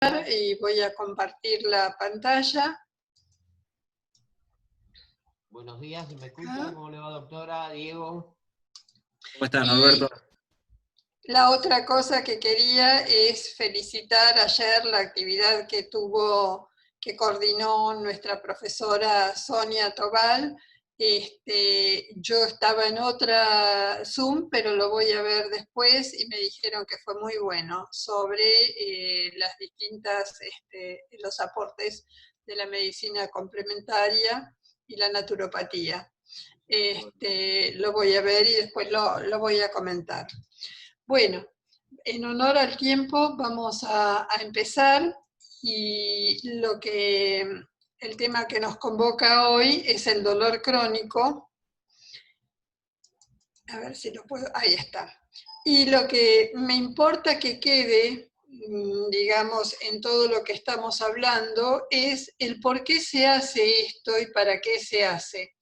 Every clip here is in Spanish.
Y voy a compartir la pantalla. Buenos días, ¿me escucha? ¿Cómo le va, doctora? Diego. ¿Cómo estás, Norberto? La otra cosa que quería es felicitar ayer la actividad que coordinó nuestra profesora Sonia Tobal. Yo estaba en otra Zoom, pero lo voy a ver después, y me dijeron que fue muy bueno, sobre las distintas, los aportes de la medicina complementaria y la naturopatía. Lo voy a ver y después lo voy a comentar. Bueno, en honor al tiempo vamos a empezar, y el tema que nos convoca hoy es el dolor crónico. A ver si lo puedo, ahí está. Y lo que me importa que quede, digamos, en todo lo que estamos hablando, es el por qué se hace esto y para qué se hace.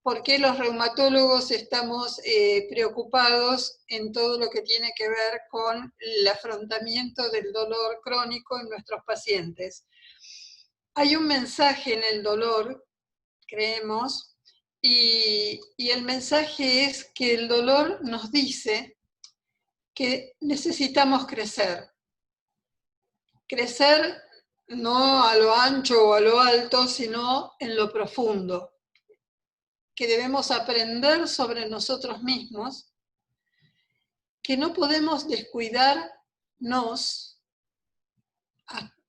¿Por qué los reumatólogos estamos preocupados en todo lo que tiene que ver con el afrontamiento del dolor crónico en nuestros pacientes? Hay un mensaje en el dolor, creemos, y el mensaje es que el dolor nos dice que necesitamos crecer. Crecer no a lo ancho o a lo alto, sino en lo profundo. Que debemos aprender sobre nosotros mismos, que no podemos descuidarnos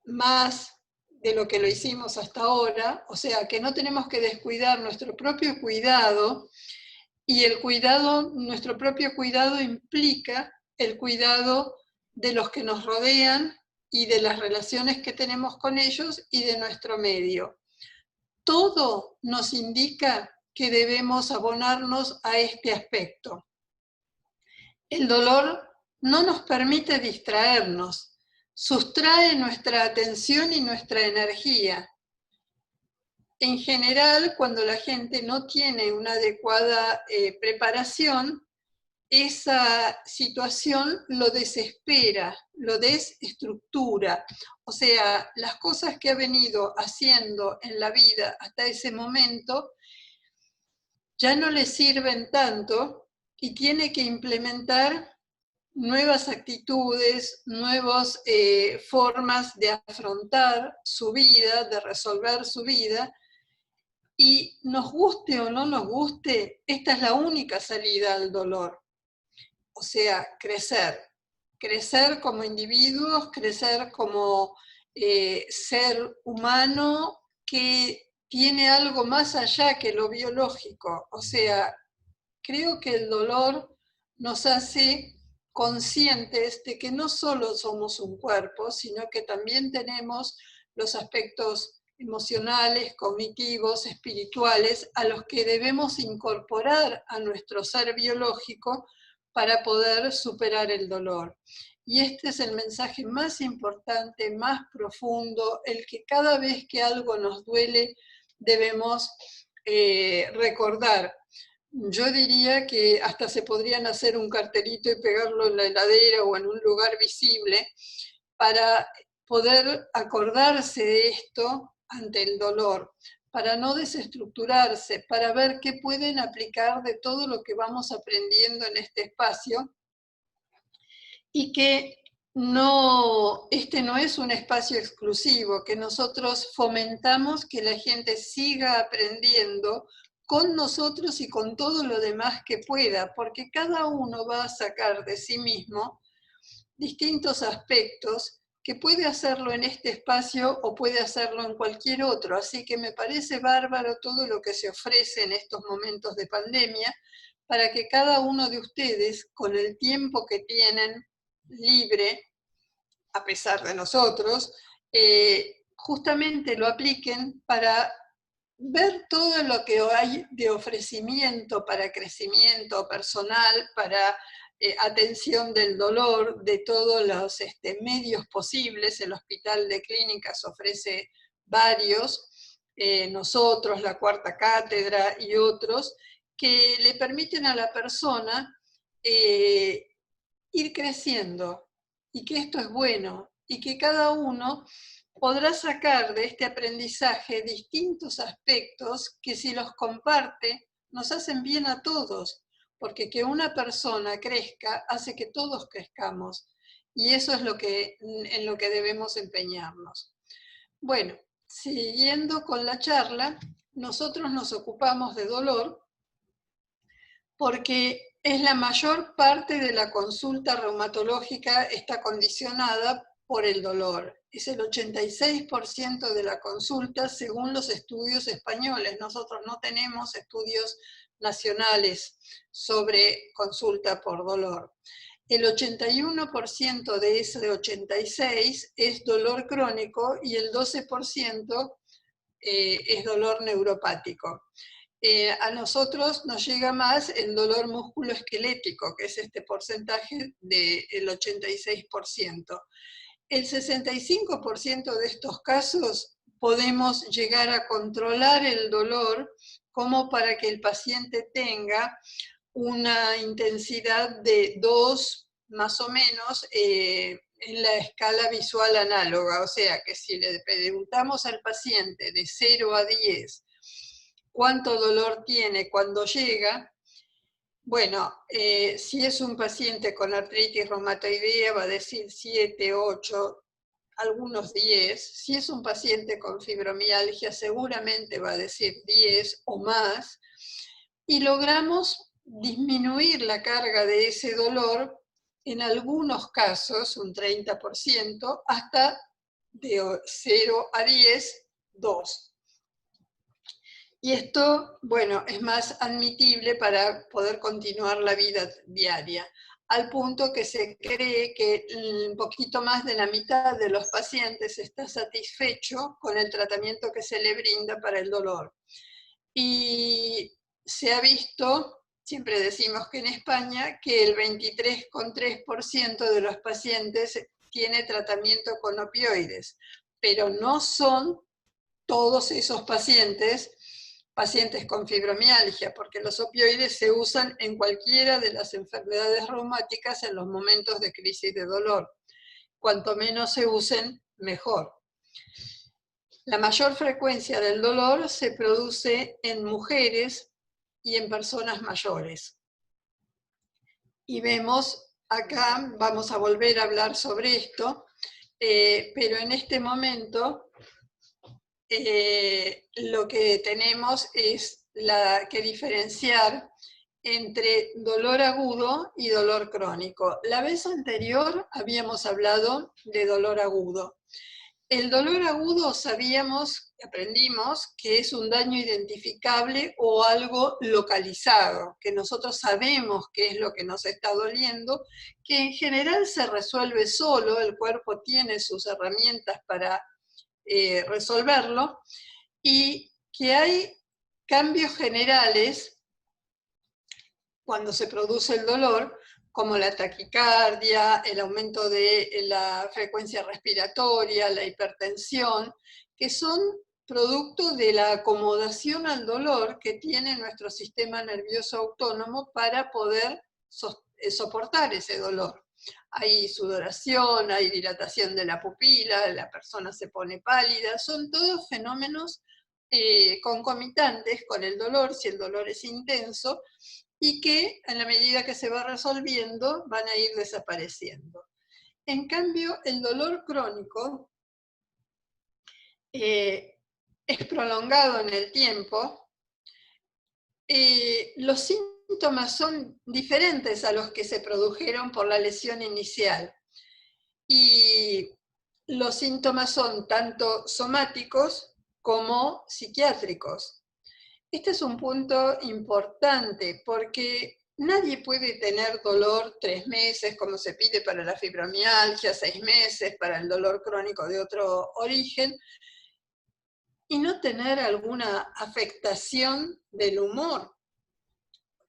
más de lo que lo hicimos hasta ahora, o sea, que no tenemos que descuidar nuestro propio cuidado, y nuestro propio cuidado implica el cuidado de los que nos rodean y de las relaciones que tenemos con ellos y de nuestro medio. Todo nos indica que debemos abonarnos a este aspecto. El dolor no nos permite distraernos, sustrae nuestra atención y nuestra energía. En general, cuando la gente no tiene una adecuada preparación, esa situación lo desespera, lo desestructura. O sea, las cosas que ha venido haciendo en la vida hasta ese momento ya no le sirven tanto, y tiene que implementar nuevas actitudes, nuevas formas de afrontar su vida, de resolver su vida, y nos guste o no nos guste, esta es la única salida al dolor. O sea, crecer como individuos, crecer como ser humano que tiene algo más allá que lo biológico. O sea, creo que el dolor nos hace conscientes de que no solo somos un cuerpo, sino que también tenemos los aspectos emocionales, cognitivos, espirituales, a los que debemos incorporar a nuestro ser biológico para poder superar el dolor. Y este es el mensaje más importante, más profundo, el que cada vez que algo nos duele debemos recordar. Yo diría que hasta se podrían hacer un cartelito y pegarlo en la heladera o en un lugar visible para poder acordarse de esto ante el dolor, para no desestructurarse, para ver qué pueden aplicar de todo lo que vamos aprendiendo en este espacio, y que este no es un espacio exclusivo, que nosotros fomentamos que la gente siga aprendiendo con nosotros y con todo lo demás que pueda, porque cada uno va a sacar de sí mismo distintos aspectos que puede hacerlo en este espacio o puede hacerlo en cualquier otro. Así que me parece bárbaro todo lo que se ofrece en estos momentos de pandemia, para que cada uno de ustedes, con el tiempo que tienen libre, a pesar de nosotros, justamente lo apliquen para ver todo lo que hay de ofrecimiento para crecimiento personal, para atención del dolor, de todos los medios posibles. El Hospital de Clínicas ofrece varios, nosotros, la Cuarta Cátedra y otros, que le permiten a la persona ir creciendo, y que esto es bueno, y que cada uno podrá sacar de este aprendizaje distintos aspectos que si los comparte nos hacen bien a todos, porque que una persona crezca hace que todos crezcamos y eso es en lo que debemos empeñarnos. Bueno, siguiendo con la charla, nosotros nos ocupamos de dolor porque es la mayor parte de la consulta reumatológica está condicionada por el dolor. Es el 86% de la consulta según los estudios españoles. Nosotros no tenemos estudios nacionales sobre consulta por dolor. El 81% de ese 86% es dolor crónico y el 12% es dolor neuropático. A nosotros nos llega más el dolor musculoesquelético, que es este porcentaje del 86%. El 65% de estos casos podemos llegar a controlar el dolor como para que el paciente tenga una intensidad de 2 más o menos en la escala visual análoga. O sea que si le preguntamos al paciente de 0 a 10 cuánto dolor tiene cuando llega, bueno, si es un paciente con artritis reumatoidea va a decir 7, 8, algunos 10. Si es un paciente con fibromialgia seguramente va a decir 10 o más. Y logramos disminuir la carga de ese dolor en algunos casos, un 30%, hasta de 0 a 10, 2. Y esto, bueno, es más admitible para poder continuar la vida diaria, al punto que se cree que un poquito más de la mitad de los pacientes está satisfecho con el tratamiento que se le brinda para el dolor. Y se ha visto, siempre decimos que en España, que el 23,3% de los pacientes tiene tratamiento con opioides, pero no son todos esos pacientes con fibromialgia, porque los opioides se usan en cualquiera de las enfermedades reumáticas en los momentos de crisis de dolor. Cuanto menos se usen, mejor. La mayor frecuencia del dolor se produce en mujeres y en personas mayores. Y vemos acá, vamos a volver a hablar sobre esto, pero en este momento lo que tenemos es que diferenciar entre dolor agudo y dolor crónico. La vez anterior habíamos hablado de dolor agudo. El dolor agudo aprendimos que es un daño identificable o algo localizado, que nosotros sabemos qué es lo que nos está doliendo, que en general se resuelve solo, el cuerpo tiene sus herramientas para resolverlo, y que hay cambios generales cuando se produce el dolor, como la taquicardia, el aumento de la frecuencia respiratoria, la hipertensión, que son producto de la acomodación al dolor que tiene nuestro sistema nervioso autónomo para poder soportar ese dolor. Hay sudoración, hay dilatación de la pupila, la persona se pone pálida, son todos fenómenos concomitantes con el dolor, si el dolor es intenso, y que en la medida que se va resolviendo van a ir desapareciendo. En cambio, el dolor crónico es prolongado en el tiempo, los síntomas son diferentes a los que se produjeron por la lesión inicial. Y los síntomas son tanto somáticos como psiquiátricos. Este es un punto importante porque nadie puede tener dolor 3 meses, como se pide para la fibromialgia, 6 meses para el dolor crónico de otro origen, y no tener alguna afectación del humor,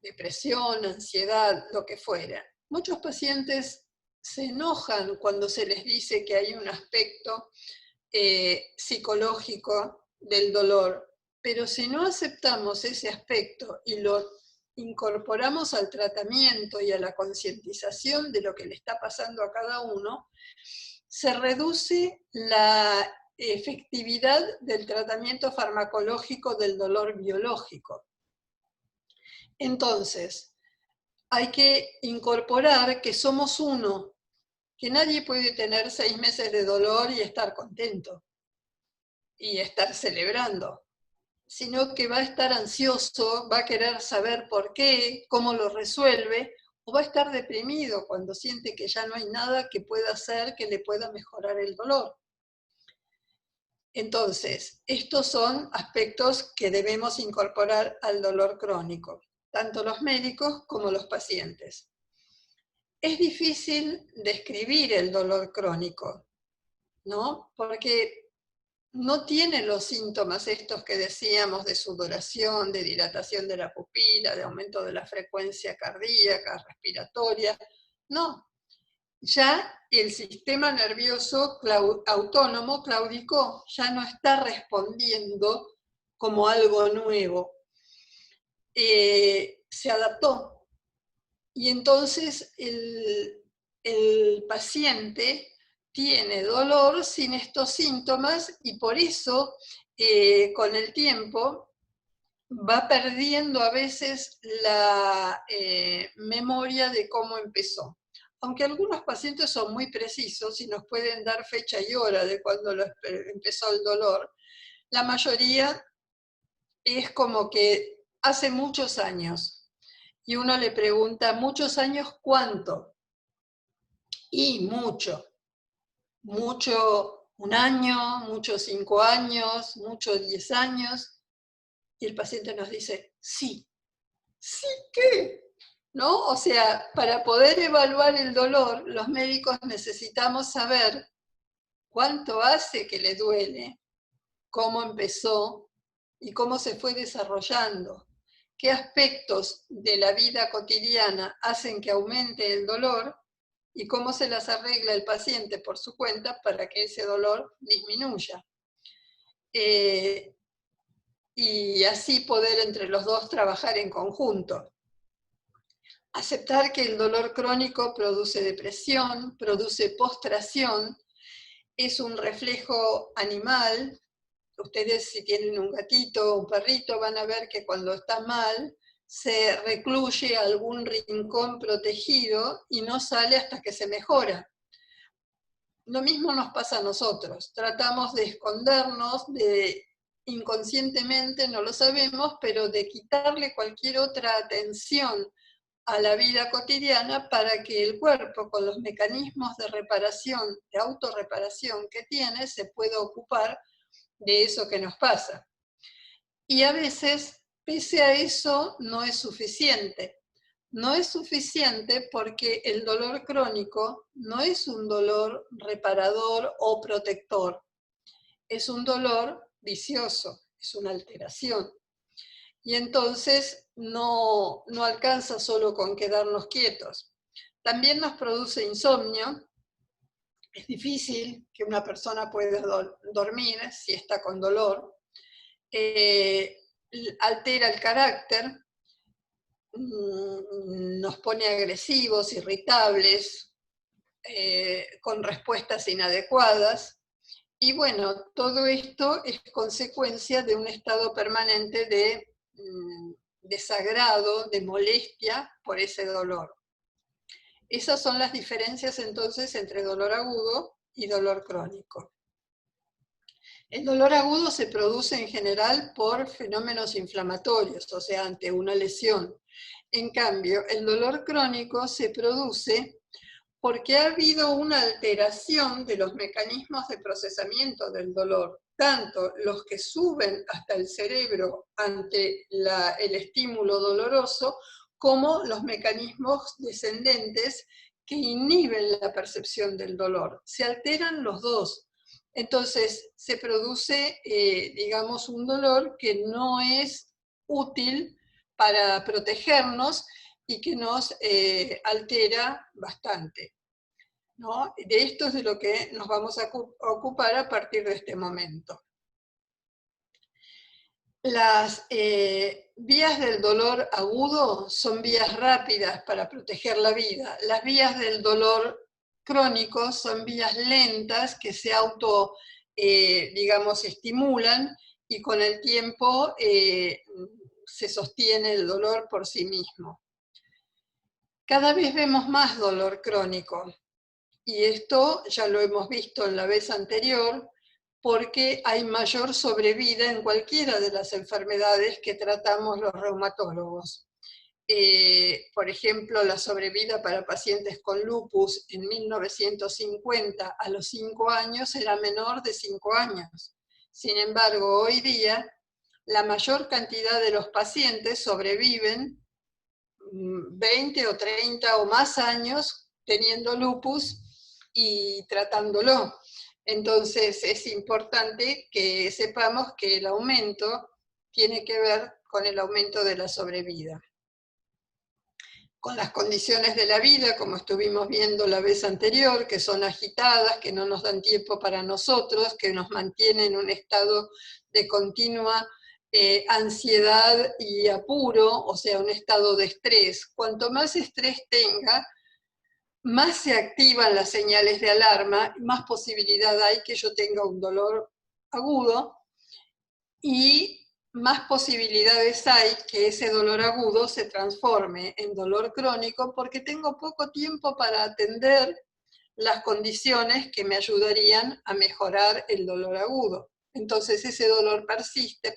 depresión, ansiedad, lo que fuera. Muchos pacientes se enojan cuando se les dice que hay un aspecto psicológico del dolor, pero si no aceptamos ese aspecto y lo incorporamos al tratamiento y a la concientización de lo que le está pasando a cada uno, se reduce la efectividad del tratamiento farmacológico del dolor biológico. Entonces, hay que incorporar que somos uno, que nadie puede tener 6 meses de dolor y estar contento y estar celebrando, sino que va a estar ansioso, va a querer saber por qué, cómo lo resuelve, o va a estar deprimido cuando siente que ya no hay nada que pueda hacer que le pueda mejorar el dolor. Entonces, estos son aspectos que debemos incorporar al dolor crónico, tanto los médicos como los pacientes. Es difícil describir el dolor crónico, ¿no? Porque no tiene los síntomas estos que decíamos de sudoración, de dilatación de la pupila, de aumento de la frecuencia cardíaca, respiratoria. No, ya el sistema nervioso autónomo claudicó, ya no está respondiendo como algo nuevo. Se adaptó. Y entonces el paciente tiene dolor sin estos síntomas y por eso con el tiempo va perdiendo a veces la memoria de cómo empezó. Aunque algunos pacientes son muy precisos y nos pueden dar fecha y hora de cuando empezó el dolor, la mayoría es como que hace muchos años. Y uno le pregunta, ¿muchos años cuánto? Y mucho. Mucho 1 año, mucho 5 años, mucho 10 años, y el paciente nos dice, sí, ¿sí qué? ¿No? O sea, para poder evaluar el dolor, los médicos necesitamos saber cuánto hace que le duele, cómo empezó y cómo se fue desarrollando, qué aspectos de la vida cotidiana hacen que aumente el dolor, y cómo se las arregla el paciente por su cuenta para que ese dolor disminuya. Y así poder entre los dos trabajar en conjunto. Aceptar que el dolor crónico produce depresión, produce postración, es un reflejo animal. Ustedes si tienen un gatito o un perrito van a ver que cuando está mal, se recluye a algún rincón protegido y no sale hasta que se mejora. Lo mismo nos pasa a nosotros, tratamos de escondernos, inconscientemente no lo sabemos, pero de quitarle cualquier otra atención a la vida cotidiana para que el cuerpo, con los mecanismos de reparación, de autorreparación que tiene, se pueda ocupar de eso que nos pasa. Y a veces, pese a eso, no es suficiente. No es suficiente porque el dolor crónico no es un dolor reparador o protector. Es un dolor vicioso, es una alteración. Y entonces no alcanza solo con quedarnos quietos. También nos produce insomnio. Es difícil que una persona pueda dormir si está con dolor. Altera el carácter, nos pone agresivos, irritables, con respuestas inadecuadas. Y bueno, todo esto es consecuencia de un estado permanente de desagrado, de molestia por ese dolor. Esas son las diferencias entonces entre dolor agudo y dolor crónico. El dolor agudo se produce en general por fenómenos inflamatorios, o sea, ante una lesión. En cambio, el dolor crónico se produce porque ha habido una alteración de los mecanismos de procesamiento del dolor, tanto los que suben hasta el cerebro ante el estímulo doloroso, como los mecanismos descendentes que inhiben la percepción del dolor. Se alteran los dos. Entonces se produce, digamos, un dolor que no es útil para protegernos y que nos altera bastante, ¿no? De esto es de lo que nos vamos a ocupar a partir de este momento. Las vías del dolor agudo son vías rápidas para proteger la vida. Las vías del dolor crónicos son vías lentas que se digamos, estimulan y con el tiempo se sostiene el dolor por sí mismo. Cada vez vemos más dolor crónico y esto ya lo hemos visto en la vez anterior porque hay mayor sobrevida en cualquiera de las enfermedades que tratamos los reumatólogos. Por ejemplo, la sobrevida para pacientes con lupus en 1950 a los 5 años era menor de 5 años. Sin embargo, hoy día, la mayor cantidad de los pacientes sobreviven 20 o 30 o más años teniendo lupus y tratándolo. Entonces, es importante que sepamos que el aumento tiene que ver con el aumento de la sobrevida. Con las condiciones de la vida, como estuvimos viendo la vez anterior, que son agitadas, que no nos dan tiempo para nosotros, que nos mantienen en un estado de continua ansiedad y apuro, o sea, un estado de estrés. Cuanto más estrés tenga, más se activan las señales de alarma, más posibilidad hay que yo tenga un dolor agudo y más posibilidades hay que ese dolor agudo se transforme en dolor crónico porque tengo poco tiempo para atender las condiciones que me ayudarían a mejorar el dolor agudo. Entonces ese dolor persiste,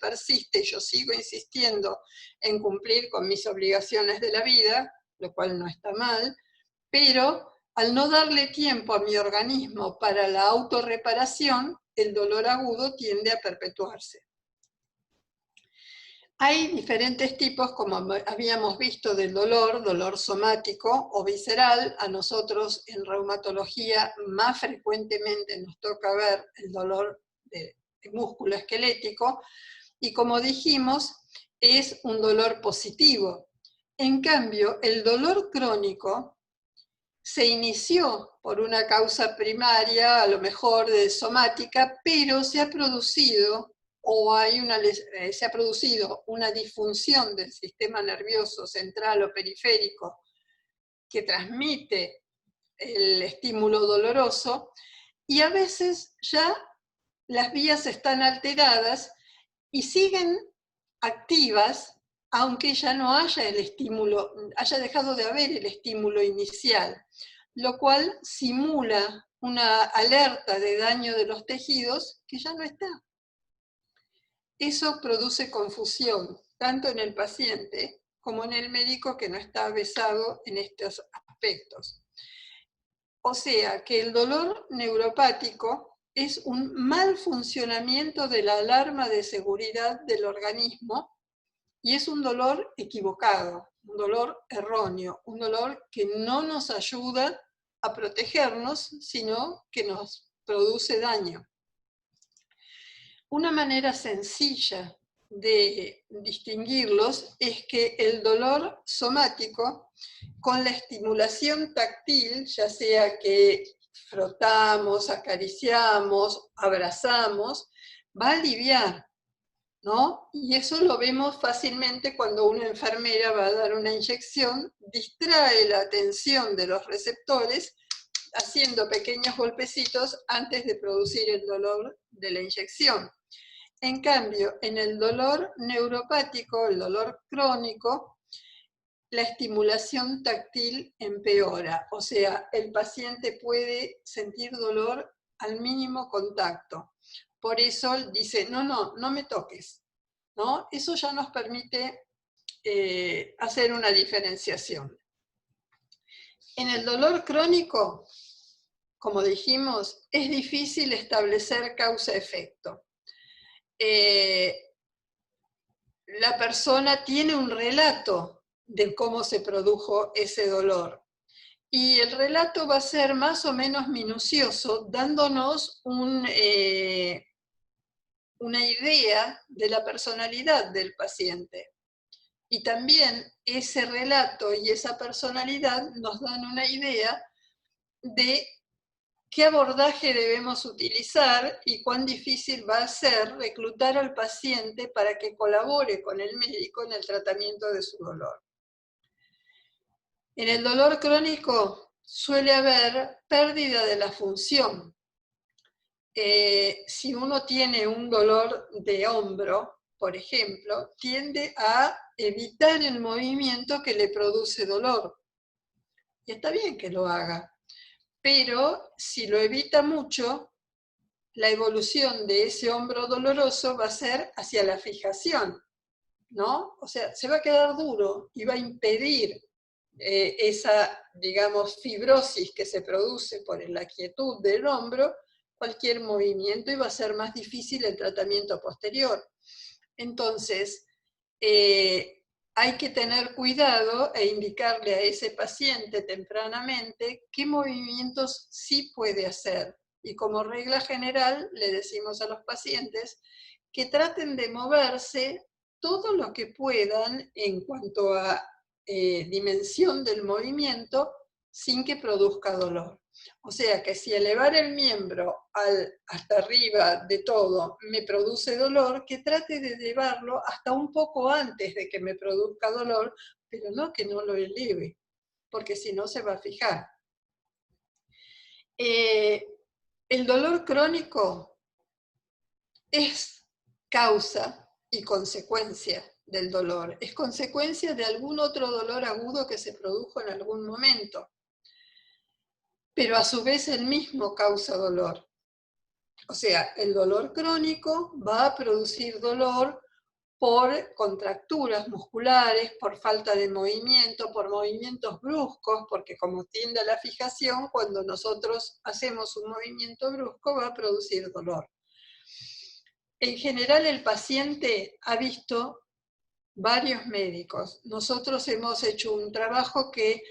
y yo sigo insistiendo en cumplir con mis obligaciones de la vida, lo cual no está mal, pero al no darle tiempo a mi organismo para la autorreparación, el dolor agudo tiende a perpetuarse. Hay diferentes tipos, como habíamos visto, del dolor somático o visceral. A nosotros en reumatología más frecuentemente nos toca ver el dolor de músculo esquelético, y como dijimos, es un dolor positivo. En cambio, el dolor crónico se inició por una causa primaria, a lo mejor de somática, pero se ha producido se ha producido una disfunción del sistema nervioso central o periférico que transmite el estímulo doloroso, y a veces ya las vías están alteradas y siguen activas, aunque ya no haya el estímulo, haya dejado de haber el estímulo inicial, lo cual simula una alerta de daño de los tejidos que ya no está. Eso produce confusión, tanto en el paciente como en el médico que no está avesado en estos aspectos. O sea que el dolor neuropático es un mal funcionamiento de la alarma de seguridad del organismo y es un dolor equivocado, un dolor erróneo, un dolor que no nos ayuda a protegernos, sino que nos produce daño. Una manera sencilla de distinguirlos es que el dolor somático, con la estimulación táctil, ya sea que frotamos, acariciamos, abrazamos, va a aliviar, ¿no? Y eso lo vemos fácilmente cuando una enfermera va a dar una inyección, distrae la atención de los receptores haciendo pequeños golpecitos antes de producir el dolor de la inyección. En cambio, en el dolor neuropático, el dolor crónico, la estimulación táctil empeora, o sea, el paciente puede sentir dolor al mínimo contacto. Por eso dice, no me toques, ¿no? Eso ya nos permite hacer una diferenciación. En el dolor crónico, como dijimos, es difícil establecer causa-efecto. La persona tiene un relato de cómo se produjo ese dolor. Y el relato va a ser más o menos minucioso, dándonos una idea de la personalidad del paciente. Y también ese relato y esa personalidad nos dan una idea de qué abordaje debemos utilizar y cuán difícil va a ser reclutar al paciente para que colabore con el médico en el tratamiento de su dolor. En el dolor crónico suele haber pérdida de la función. Si uno tiene un dolor de hombro, por ejemplo, tiende a evitar el movimiento que le produce dolor. Y está bien que lo haga, pero si lo evita mucho, la evolución de ese hombro doloroso va a ser hacia la fijación, ¿no? O sea, se va a quedar duro y va a impedir esa, digamos, fibrosis que se produce por la quietud del hombro, cualquier movimiento, y va a ser más difícil el tratamiento posterior. Entonces, hay que tener cuidado e indicarle a ese paciente tempranamente qué movimientos sí puede hacer. Y como regla general, le decimos a los pacientes que traten de moverse todo lo que puedan en cuanto a dimensión del movimiento sin que produzca dolor. O sea que si elevar el miembro hasta arriba de todo me produce dolor, que trate de llevarlo hasta un poco antes de que me produzca dolor, pero no que no lo eleve, porque si no se va a fijar. El dolor crónico es causa y consecuencia del dolor. Es consecuencia de algún otro dolor agudo que se produjo en algún momento, pero a su vez el mismo causa dolor. O sea, el dolor crónico va a producir dolor por contracturas musculares, por falta de movimiento, por movimientos bruscos, porque como tiende a la fijación, cuando nosotros hacemos un movimiento brusco va a producir dolor. En general el paciente ha visto varios médicos. Nosotros hemos hecho un trabajo que,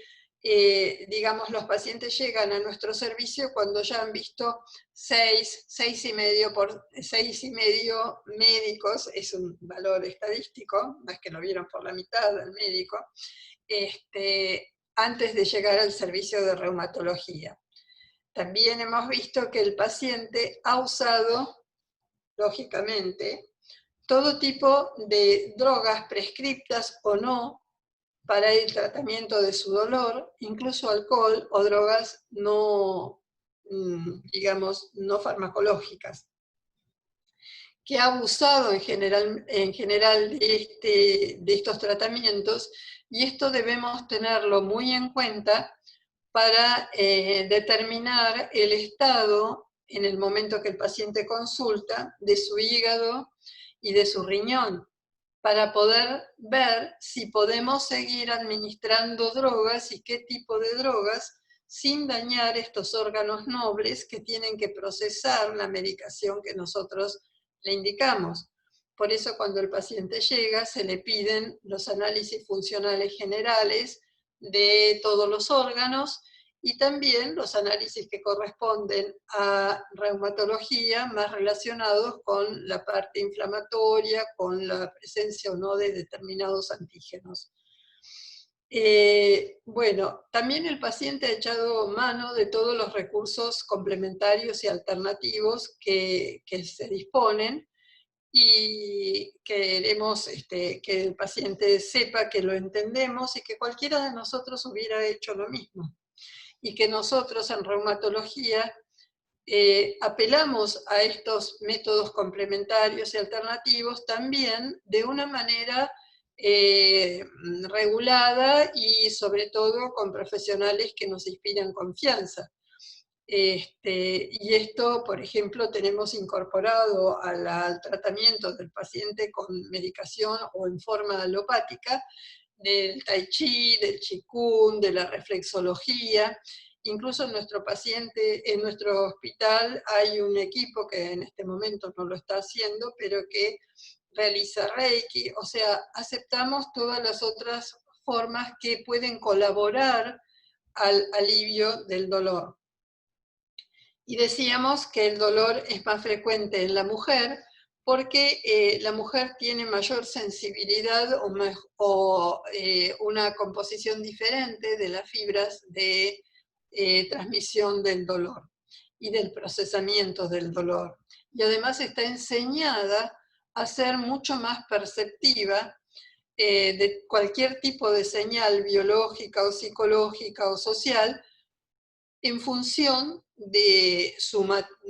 digamos, los pacientes llegan a nuestro servicio cuando ya han visto 6,5 médicos, es un valor estadístico, no es que lo vieron por la mitad del médico, antes de llegar al servicio de reumatología. También hemos visto que el paciente ha usado, lógicamente, todo tipo de drogas prescriptas o no para el tratamiento de su dolor, incluso alcohol o drogas no, digamos, no farmacológicas, que ha abusado en general de estos tratamientos, y esto debemos tenerlo muy en cuenta para determinar el estado en el momento que el paciente consulta de su hígado y de su riñón, para poder ver si podemos seguir administrando drogas y qué tipo de drogas sin dañar estos órganos nobles que tienen que procesar la medicación que nosotros le indicamos. Por eso cuando el paciente llega se le piden los análisis funcionales generales de todos los órganos y también los análisis que corresponden a reumatología más relacionados con la parte inflamatoria, con la presencia o no de determinados antígenos. Bueno, también el paciente ha echado mano de todos los recursos complementarios y alternativos que se disponen, y queremos que el paciente sepa que lo entendemos y que cualquiera de nosotros hubiera hecho lo mismo. Y que nosotros en reumatología apelamos a estos métodos complementarios y alternativos también de una manera regulada y sobre todo con profesionales que nos inspiran confianza. Y esto, por ejemplo, tenemos incorporado al tratamiento del paciente con medicación o en forma alopática, del tai chi, del qigong, de la reflexología. Incluso en nuestro paciente, en nuestro hospital, hay un equipo que en este momento no lo está haciendo, pero que realiza Reiki. O sea, aceptamos todas las otras formas que pueden colaborar al alivio del dolor. Y decíamos que el dolor es más frecuente en la mujer porque la mujer tiene mayor sensibilidad o una composición diferente de las fibras de transmisión del dolor y del procesamiento del dolor. Y además está enseñada a ser mucho más perceptiva de cualquier tipo de señal biológica o psicológica o social, en función de su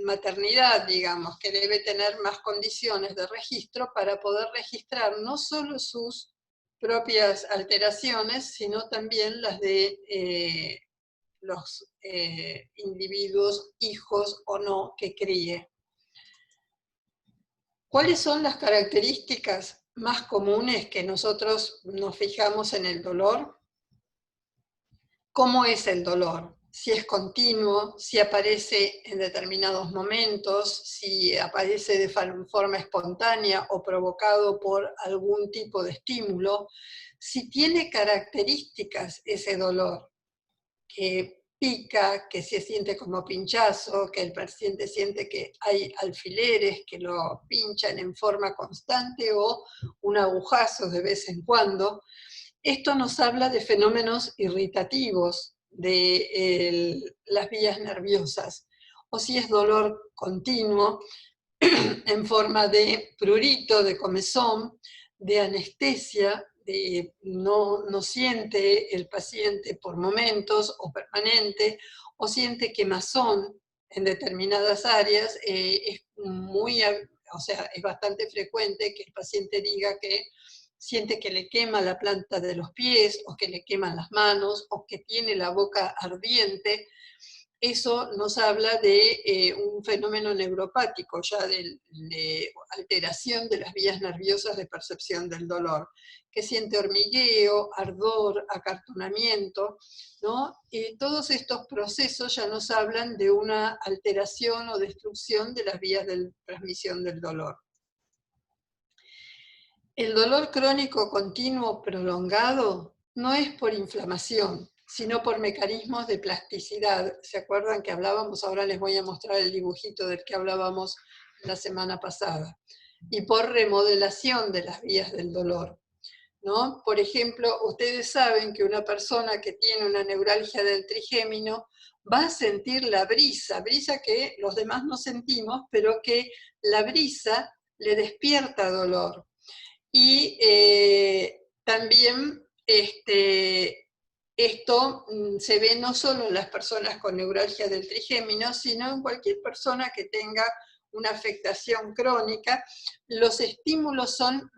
maternidad, digamos, que debe tener más condiciones de registro para poder registrar no solo sus propias alteraciones, sino también las de los individuos, hijos o no, que críe. ¿Cuáles son las características más comunes que nosotros nos fijamos en el dolor? ¿Cómo es el dolor? Si es continuo, si aparece en determinados momentos, si aparece de forma espontánea o provocado por algún tipo de estímulo, si tiene características ese dolor, que pica, que se siente como pinchazo, que el paciente siente que hay alfileres que lo pinchan en forma constante o un agujazo de vez en cuando. Esto nos habla de fenómenos irritativos de las vías nerviosas, o si es dolor continuo en forma de prurito, de comezón, de anestesia, de no siente el paciente por momentos o permanente, o siente quemazón en determinadas áreas. Es bastante frecuente que el paciente diga que siente que le quema la planta de los pies, o que le queman las manos, o que tiene la boca ardiente. Eso nos habla de un fenómeno neuropático, ya de alteración de las vías nerviosas de percepción del dolor, que siente hormigueo, ardor, acartonamiento, ¿no? Y todos estos procesos ya nos hablan de una alteración o destrucción de las vías de transmisión del dolor. El dolor crónico continuo prolongado no es por inflamación, sino por mecanismos de plasticidad. ¿Se acuerdan que hablábamos? Ahora les voy a mostrar el dibujito del que hablábamos la semana pasada. Y por remodelación de las vías del dolor, ¿no? Por ejemplo, ustedes saben que una persona que tiene una neuralgia del trigémino va a sentir la brisa que los demás no sentimos, pero que la brisa le despierta dolor. Y también esto se ve no solo en las personas con neuralgia del trigémino, sino en cualquier persona que tenga una afectación crónica. Los estímulos son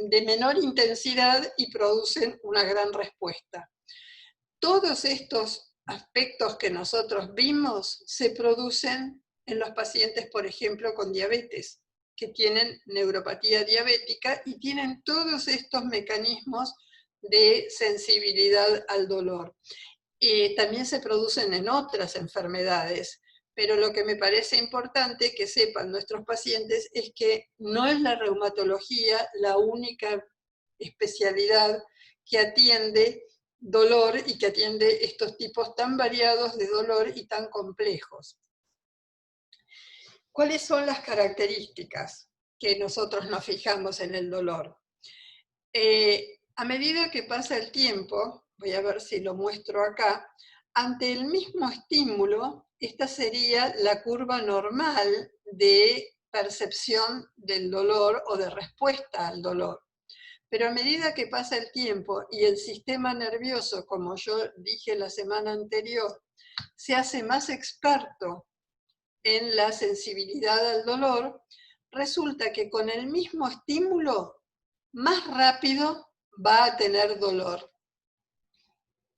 de menor intensidad y producen una gran respuesta. Todos estos aspectos que nosotros vimos se producen en los pacientes, por ejemplo, con diabetes, que tienen neuropatía diabética y tienen todos estos mecanismos de sensibilidad al dolor. También se producen en otras enfermedades, pero lo que me parece importante que sepan nuestros pacientes es que no es la reumatología la única especialidad que atiende dolor y que atiende estos tipos tan variados de dolor y tan complejos. ¿Cuáles son las características que nosotros nos fijamos en el dolor? A medida que pasa el tiempo, voy a ver si lo muestro acá, ante el mismo estímulo, esta sería la curva normal de percepción del dolor o de respuesta al dolor. Pero a medida que pasa el tiempo y el sistema nervioso, como yo dije la semana anterior, se hace más experto en la sensibilidad al dolor, resulta que con el mismo estímulo, más rápido va a tener dolor.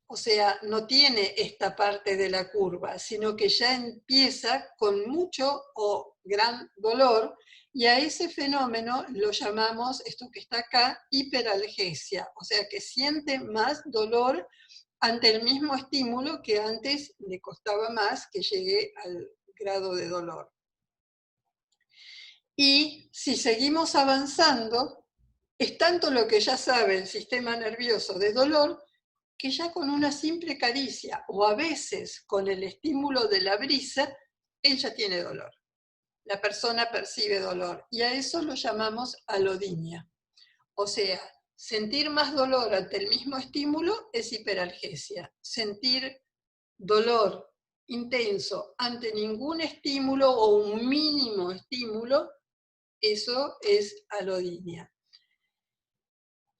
O sea, no tiene esta parte de la curva, sino que ya empieza con mucho o gran dolor, y a ese fenómeno lo llamamos, esto que está acá, hiperalgesia. O sea, que siente más dolor ante el mismo estímulo que antes le costaba más que llegue al grado de dolor. Y si seguimos avanzando, es tanto lo que ya sabe el sistema nervioso de dolor, que ya con una simple caricia, o a veces con el estímulo de la brisa, él ya tiene dolor. La persona percibe dolor, y a eso lo llamamos alodinia. O sea, sentir más dolor ante el mismo estímulo es hiperalgesia. Sentir dolor intenso ante ningún estímulo o un mínimo estímulo, eso es alodinia.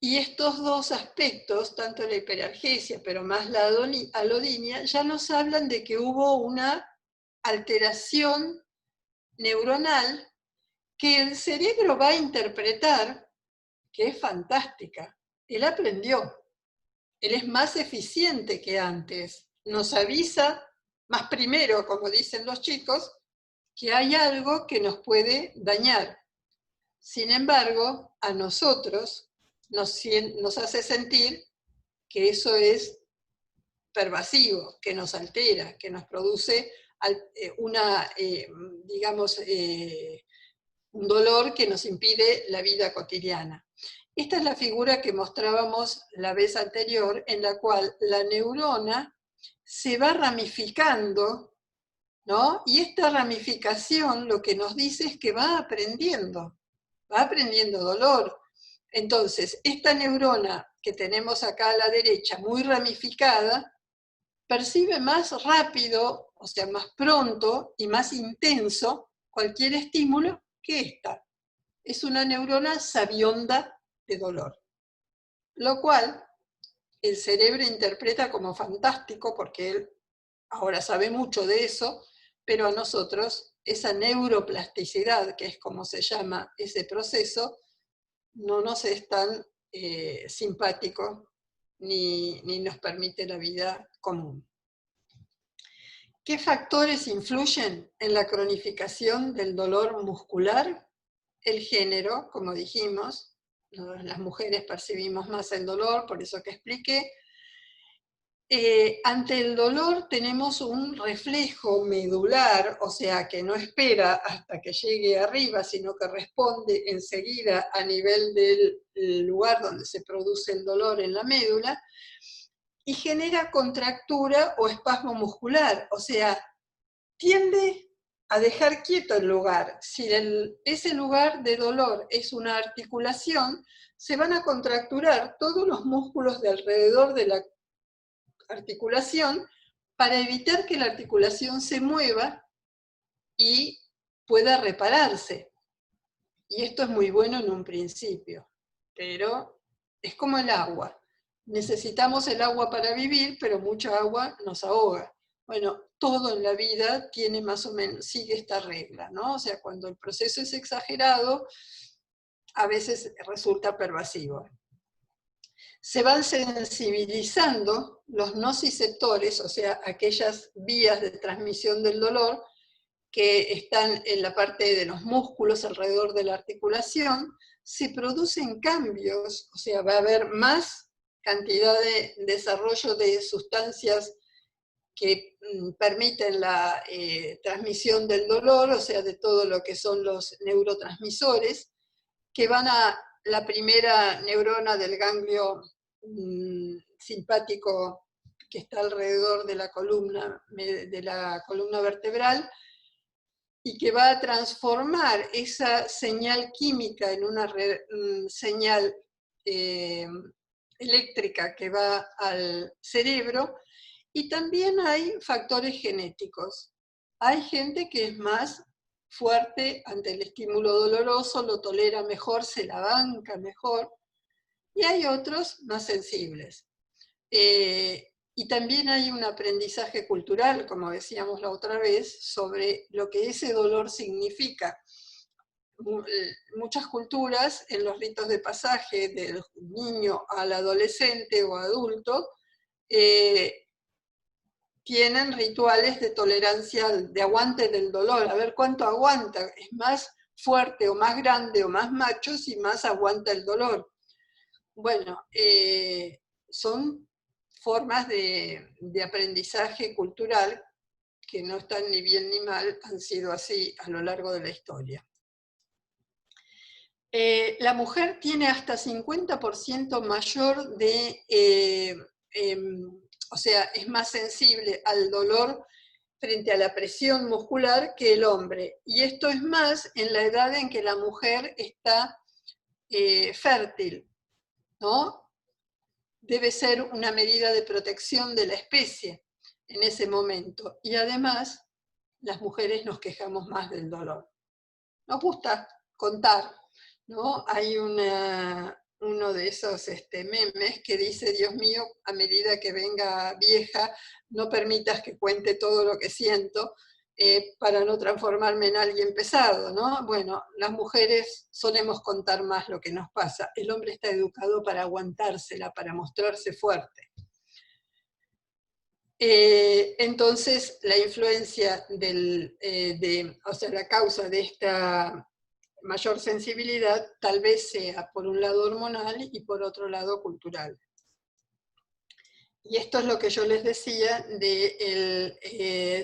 Y estos dos aspectos, tanto la hiperalgesia, pero más la alodinia, ya nos hablan de que hubo una alteración neuronal que el cerebro va a interpretar, que es fantástica. Él aprendió, él es más eficiente que antes, nos avisa más primero, como dicen los chicos, que hay algo que nos puede dañar. Sin embargo, a nosotros nos hace sentir que eso es pervasivo, que nos altera, que nos produce un dolor que nos impide la vida cotidiana. Esta es la figura que mostrábamos la vez anterior, en la cual la neurona se va ramificando, ¿no? Y esta ramificación lo que nos dice es que va aprendiendo dolor. Entonces, esta neurona que tenemos acá a la derecha, muy ramificada, percibe más rápido, o sea, más pronto y más intenso cualquier estímulo que esta. Es una neurona sabionda de dolor. Lo cual el cerebro interpreta como fantástico, porque él ahora sabe mucho de eso, pero a nosotros esa neuroplasticidad, que es como se llama ese proceso, no nos es tan simpático ni nos permite la vida común. ¿Qué factores influyen en la cronificación del dolor muscular? El género, como dijimos, las mujeres percibimos más el dolor, por eso que expliqué. Ante el dolor tenemos un reflejo medular, o sea, que no espera hasta que llegue arriba, sino que responde enseguida a nivel del lugar donde se produce el dolor en la médula, y genera contractura o espasmo muscular, o sea, tiende a dejar quieto el lugar. Si ese lugar de dolor es una articulación, se van a contracturar todos los músculos de alrededor de la articulación para evitar que la articulación se mueva y pueda repararse. Y esto es muy bueno en un principio, pero es como el agua. Necesitamos el agua para vivir, pero mucha agua nos ahoga. Bueno, todo en la vida tiene más o menos, sigue esta regla, ¿no? O sea, cuando el proceso es exagerado, a veces resulta pervasivo. Se van sensibilizando los nociceptores, o sea, aquellas vías de transmisión del dolor que están en la parte de los músculos alrededor de la articulación, se producen cambios, o sea, va a haber más cantidad de desarrollo de sustancias que permiten la transmisión del dolor, o sea, de todo lo que son los neurotransmisores, que van a la primera neurona del ganglio simpático que está alrededor de la columna vertebral, y que va a transformar esa señal química en una señal eléctrica que va al cerebro. Y también hay factores genéticos. Hay gente que es más fuerte ante el estímulo doloroso, lo tolera mejor, se la banca mejor, y hay otros más sensibles. Y también hay un aprendizaje cultural, como decíamos la otra vez, sobre lo que ese dolor significa. Muchas culturas, en los ritos de pasaje del niño al adolescente o adulto, tienen rituales de tolerancia, de aguante del dolor, a ver cuánto aguanta, es más fuerte o más grande o más macho si más aguanta el dolor. Bueno, son formas de aprendizaje cultural que no están ni bien ni mal, han sido así a lo largo de la historia. La mujer tiene hasta 50% mayor de, o sea, es más sensible al dolor frente a la presión muscular que el hombre. Y esto es más en la edad en que la mujer está fértil, ¿no? Debe ser una medida de protección de la especie en ese momento. Y además, las mujeres nos quejamos más del dolor. Nos gusta contar, ¿no? Hay una uno de esos memes que dice: Dios mío, a medida que venga vieja, no permitas que cuente todo lo que siento, para no transformarme en alguien pesado, ¿no? Bueno, las mujeres solemos contar más lo que nos pasa. El hombre está educado para aguantársela, para mostrarse fuerte. Entonces, la influencia o sea, la causa de esta mayor sensibilidad tal vez sea por un lado hormonal y por otro lado cultural. Y esto es lo que yo les decía del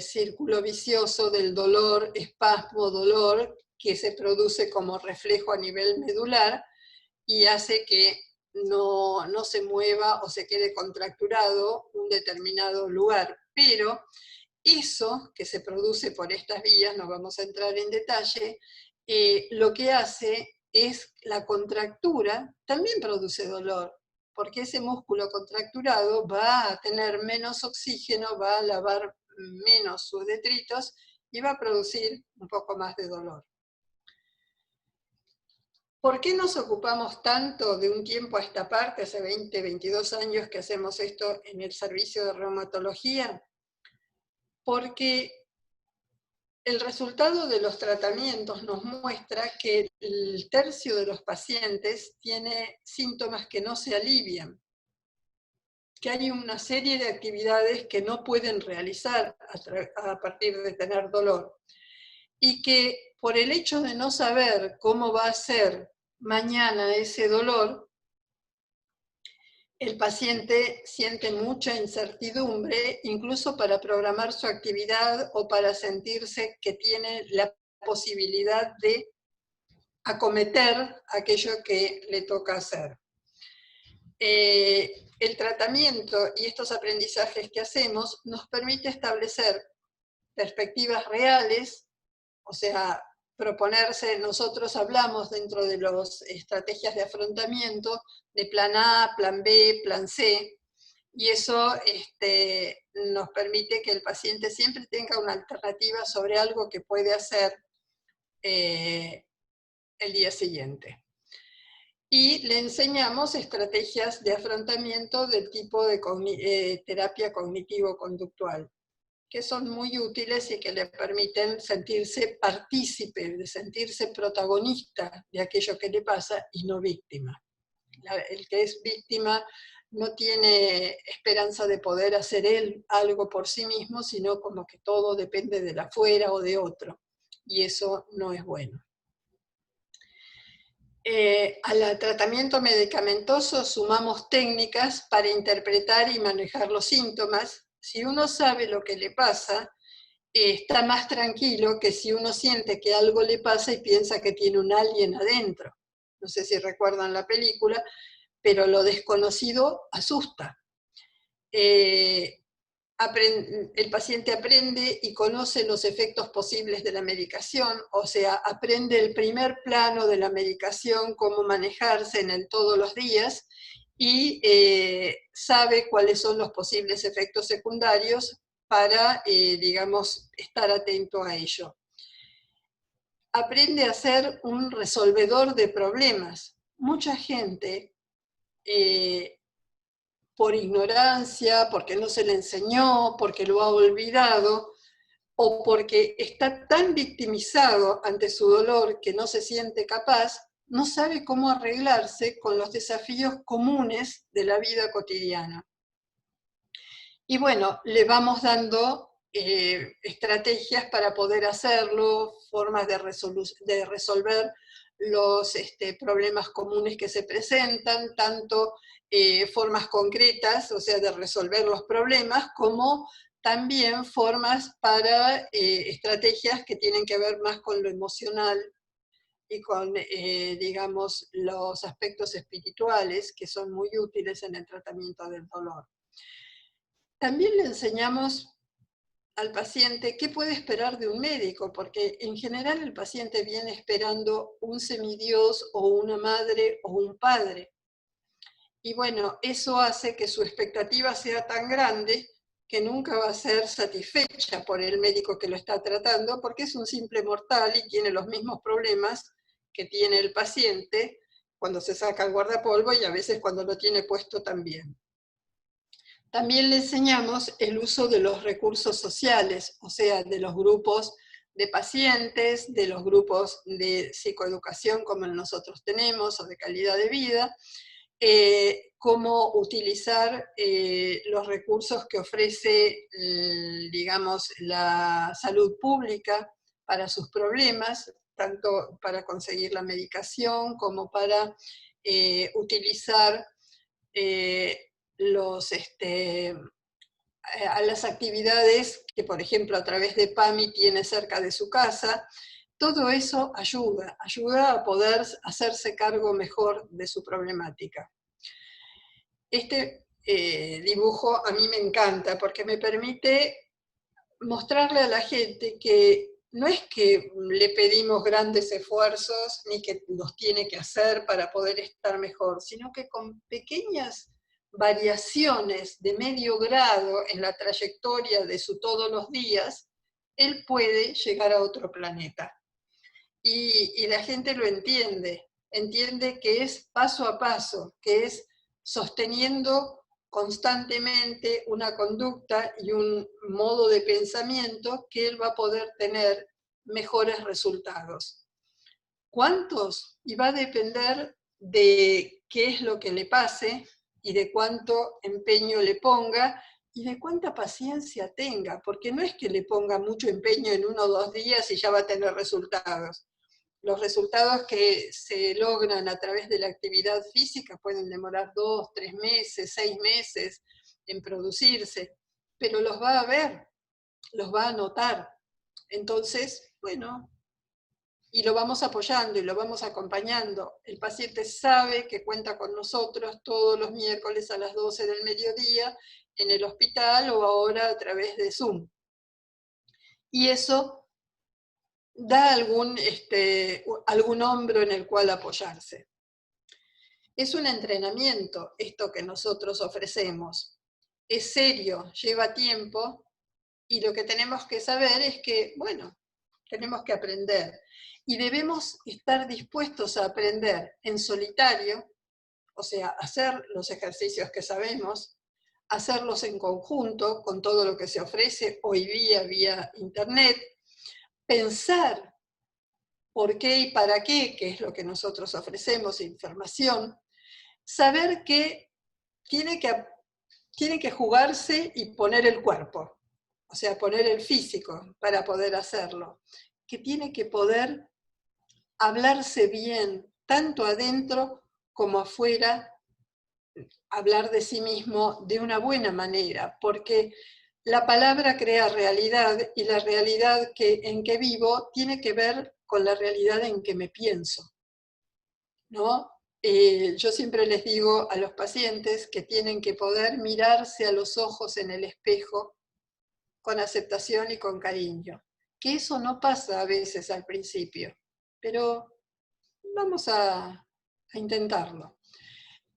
círculo vicioso del dolor, espasmo, dolor, que se produce como reflejo a nivel medular y hace que no se mueva o se quede contracturado un determinado lugar. Pero eso que se produce por estas vías, no vamos a entrar en detalle, lo que hace es la contractura, también produce dolor, porque ese músculo contracturado va a tener menos oxígeno, va a lavar menos sus detritos y va a producir un poco más de dolor. ¿Por qué nos ocupamos tanto de un tiempo a esta parte, hace 20, 22 años que hacemos esto en el servicio de reumatología? Porque el resultado de los tratamientos nos muestra que el tercio de los pacientes tiene síntomas que no se alivian, que hay una serie de actividades que no pueden realizar a partir de tener dolor, y que por el hecho de no saber cómo va a ser mañana ese dolor, el paciente siente mucha incertidumbre, incluso para programar su actividad o para sentirse que tiene la posibilidad de acometer aquello que le toca hacer. El tratamiento y estos aprendizajes que hacemos nos permite establecer perspectivas reales, o sea, proponerse, nosotros hablamos dentro de las estrategias de afrontamiento de plan A, plan B, plan C, y eso nos permite que el paciente siempre tenga una alternativa sobre algo que puede hacer el día siguiente. Y le enseñamos estrategias de afrontamiento del tipo de terapia cognitivo-conductual, que son muy útiles y que le permiten sentirse partícipe, de sentirse protagonista de aquello que le pasa y no víctima. El que es víctima no tiene esperanza de poder hacer él algo por sí mismo, sino como que todo depende de afuera o de otro, y eso no es bueno. Al tratamiento medicamentoso sumamos técnicas para interpretar y manejar los síntomas. Si uno sabe lo que le pasa, está más tranquilo que si uno siente que algo le pasa y piensa que tiene un alien adentro. No sé si recuerdan la película, pero lo desconocido asusta. El paciente aprende y conoce los efectos posibles de la medicación, o sea, aprende el primer plano de la medicación, cómo manejarse en el todos los días, y sabe cuáles son los posibles efectos secundarios para, digamos, estar atento a ello. Aprende a ser un resolvedor de problemas. Mucha gente, por ignorancia, porque no se le enseñó, porque lo ha olvidado, o porque está tan victimizado ante su dolor que no se siente capaz, no sabe cómo arreglarse con los desafíos comunes de la vida cotidiana. Y bueno, le vamos dando estrategias para poder hacerlo, formas de resolver los problemas comunes que se presentan, tanto formas concretas, o sea, de resolver los problemas, como también formas para estrategias que tienen que ver más con lo emocional y con, digamos, los aspectos espirituales, que son muy útiles en el tratamiento del dolor. También le enseñamos al paciente qué puede esperar de un médico, porque en general el paciente viene esperando un semidios o una madre o un padre. Y bueno, eso hace que su expectativa sea tan grande que nunca va a ser satisfecha por el médico que lo está tratando, porque es un simple mortal y tiene los mismos problemas que tiene el paciente, cuando se saca el guardapolvo y a veces cuando lo tiene puesto también. También le enseñamos el uso de los recursos sociales, o sea, de los grupos de pacientes, de los grupos de psicoeducación como nosotros tenemos, o de calidad de vida, cómo utilizar los recursos que ofrece, digamos, la salud pública para sus problemas, tanto para conseguir la medicación como para utilizar a las actividades que, por ejemplo, a través de PAMI tiene cerca de su casa. Todo eso ayuda a poder hacerse cargo mejor de su problemática. Este dibujo a mí me encanta porque me permite mostrarle a la gente que no es que le pedimos grandes esfuerzos ni que los tiene que hacer para poder estar mejor, sino que con pequeñas variaciones de medio grado en la trayectoria de su todos los días, él puede llegar a otro planeta. Y la gente lo entiende que es paso a paso, que es sosteniendo constantemente una conducta y un modo de pensamiento que él va a poder tener mejores resultados. ¿Cuántos? Y va a depender de qué es lo que le pase y de cuánto empeño le ponga y de cuánta paciencia tenga, porque no es que le ponga mucho empeño en 1 o 2 días y ya va a tener resultados. Los resultados que se logran a través de la actividad física pueden demorar 2, 3 meses, 6 meses en producirse, pero los va a ver, los va a notar. Entonces, bueno, y lo vamos apoyando y lo vamos acompañando. El paciente sabe que cuenta con nosotros todos los miércoles a las 12 del mediodía en el hospital o ahora a través de Zoom. Y eso da algún hombro en el cual apoyarse. Es un entrenamiento esto que nosotros ofrecemos. Es serio, lleva tiempo, y lo que tenemos que saber es que, bueno, tenemos que aprender. Y debemos estar dispuestos a aprender en solitario, o sea, hacer los ejercicios que sabemos, hacerlos en conjunto con todo lo que se ofrece hoy vía internet, pensar por qué y para qué, que es lo que nosotros ofrecemos, información, saber que tiene que jugarse y poner el cuerpo, o sea, poner el físico para poder hacerlo, que tiene que poder hablarse bien, tanto adentro como afuera, hablar de sí mismo de una buena manera, porque la palabra crea realidad y la realidad en que vivo tiene que ver con la realidad en que me pienso, ¿no? Yo siempre les digo a los pacientes que tienen que poder mirarse a los ojos en el espejo con aceptación y con cariño, que eso no pasa a veces al principio, pero vamos a intentarlo.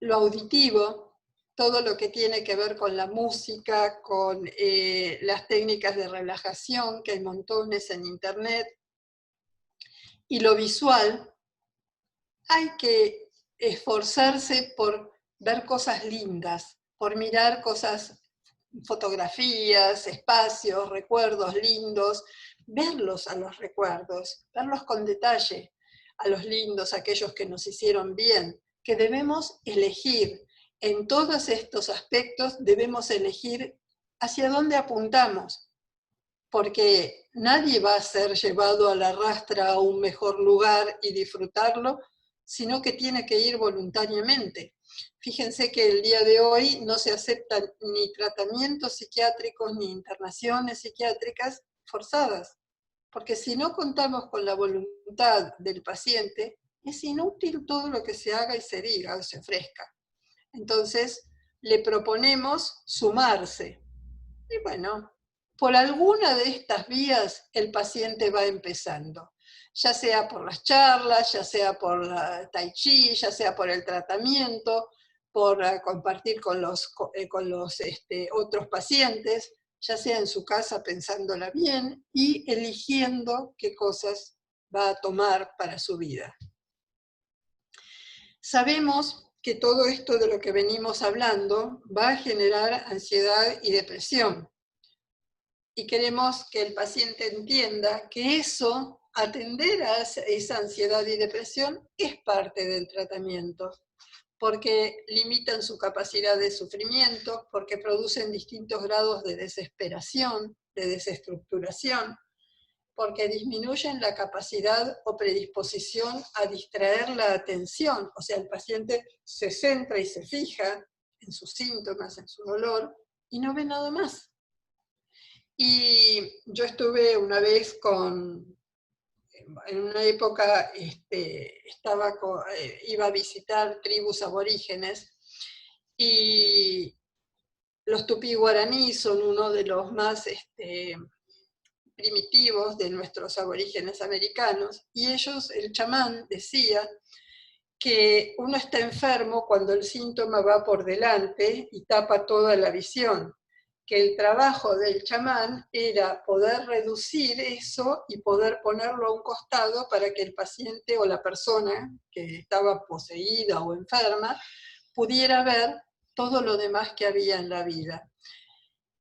Lo auditivo, todo lo que tiene que ver con la música, con las técnicas de relajación, que hay montones en internet, y lo visual, hay que esforzarse por ver cosas lindas, por mirar cosas, fotografías, espacios, recuerdos lindos, verlos a los recuerdos, verlos con detalle, a los lindos, aquellos que nos hicieron bien, que debemos elegir. En todos estos aspectos debemos elegir hacia dónde apuntamos, porque nadie va a ser llevado a la rastra a un mejor lugar y disfrutarlo, sino que tiene que ir voluntariamente. Fíjense que el día de hoy no se aceptan ni tratamientos psiquiátricos ni internaciones psiquiátricas forzadas, porque si no contamos con la voluntad del paciente, es inútil todo lo que se haga y se diga o se ofrezca. Entonces, le proponemos sumarse. Y bueno, por alguna de estas vías el paciente va empezando, ya sea por las charlas, ya sea por la tai chi, ya sea por el tratamiento, por compartir con los otros pacientes, ya sea en su casa pensándola bien y eligiendo qué cosas va a tomar para su vida. sabemos que todo esto de lo que venimos hablando va a generar ansiedad y depresión. Y queremos que el paciente entienda que eso, atender a esa ansiedad y depresión, es parte del tratamiento, porque limitan su capacidad de sufrimiento, porque producen distintos grados de desesperación, de desestructuración, porque disminuyen la capacidad o predisposición a distraer la atención, o sea, el paciente se centra y se fija en sus síntomas, en su dolor, y no ve nada más. Y yo estuve una vez en una época iba a visitar tribus aborígenes, y los tupí guaraní son uno de los más primitivos de nuestros aborígenes americanos, y ellos, el chamán decía que uno está enfermo cuando el síntoma va por delante y tapa toda la visión, que el trabajo del chamán era poder reducir eso y poder ponerlo a un costado para que el paciente o la persona que estaba poseída o enferma pudiera ver todo lo demás que había en la vida.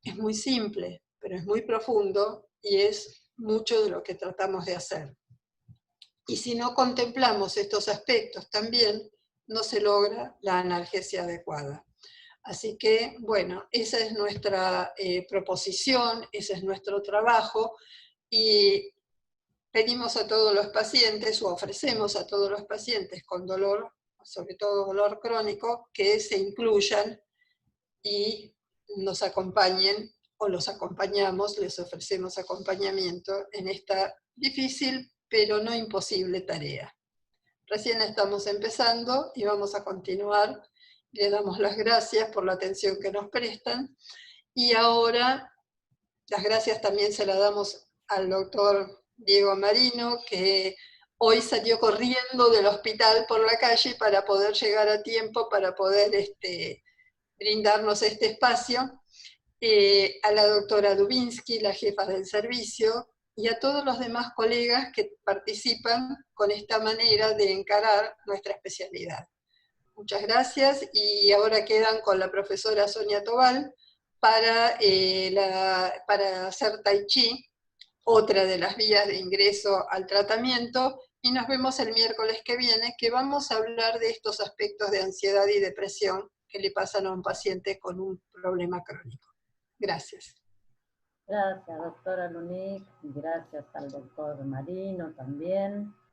Es muy simple, pero es muy profundo y es mucho de lo que tratamos de hacer. Y si no contemplamos estos aspectos también, no se logra la analgesia adecuada. Así que, bueno, esa es nuestra proposición, ese es nuestro trabajo, y pedimos a todos los pacientes, o ofrecemos a todos los pacientes con dolor, sobre todo dolor crónico, que se incluyan y nos acompañen, o los acompañamos, les ofrecemos acompañamiento en esta difícil pero no imposible tarea. Recién estamos empezando y vamos a continuar. Les damos las gracias por la atención que nos prestan, y ahora las gracias también se las damos al doctor Diego Marino, que hoy salió corriendo del hospital por la calle para poder llegar a tiempo, para poder brindarnos este espacio, a la doctora Dubinsky, la jefa del servicio, y a todos los demás colegas que participan con esta manera de encarar nuestra especialidad. Muchas gracias, y ahora quedan con la profesora Sonia Tobal para hacer Tai Chi, otra de las vías de ingreso al tratamiento, y nos vemos el miércoles que viene, que vamos a hablar de estos aspectos de ansiedad y depresión que le pasan a un paciente con un problema crónico. Gracias. Gracias, doctora Lunick, y gracias al doctor Marino también.